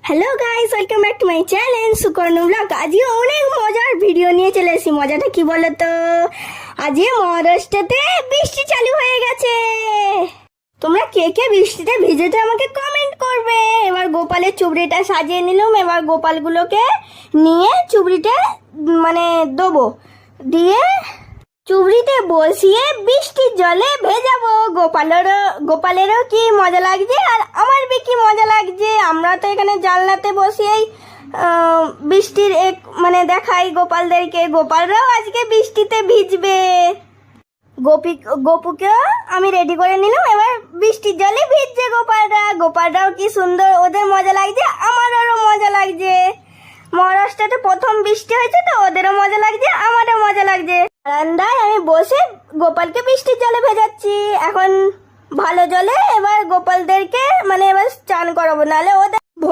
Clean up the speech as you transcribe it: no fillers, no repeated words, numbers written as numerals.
Hello guys, welcome back to my channel Sukarno blog. আজকে অনেক মজার ভিডিও নিয়ে চলে এসেছি। মজাটা কি বলতো, আজকে মহারাষ্ট্রতে বৃষ্টি চালু হয়ে গেছে। তোমরা কে কে বৃষ্টিতে ভিজেতে আমাকে কমেন্ট করবে। এবার গোপালের চুবড়িটা সাজিয়ে নিলাম। এবার গোপালগুলোকে নিয়ে চুবড়িতে দেবো, দিয়ে চুবড়িতে বসিয়ে বৃষ্টির জলে ভেজাবো। গোপালেরও কি মজা লাগছে আর আমার কি মজা লাগছে। আমরা তো এখানে জানলাতে বসিয়েই বৃষ্টির দেখাই গোপালদেরকে। গোপালরাও আজকে বৃষ্টিতে ভিজবে। গপুকেও আমি রেডি করে নিলাম। এবার বৃষ্টির জলে ভিজছে গোপালরাও কি সুন্দর, ওদের মজা লাগছে, আমারও মজা লাগছে। মহারাষ্ট্রতে প্রথম বৃষ্টি হয়েছে তো ওদেরও মজা লাগছে, আমারও মজা লাগছে। বারান্দায় আমি বসে গোপালকে বৃষ্টির জলে ভেজাচ্ছি। এখন ভালো জলে এবার গোপালদেরকে এবার স্নান করাবো, নাহলে ওদের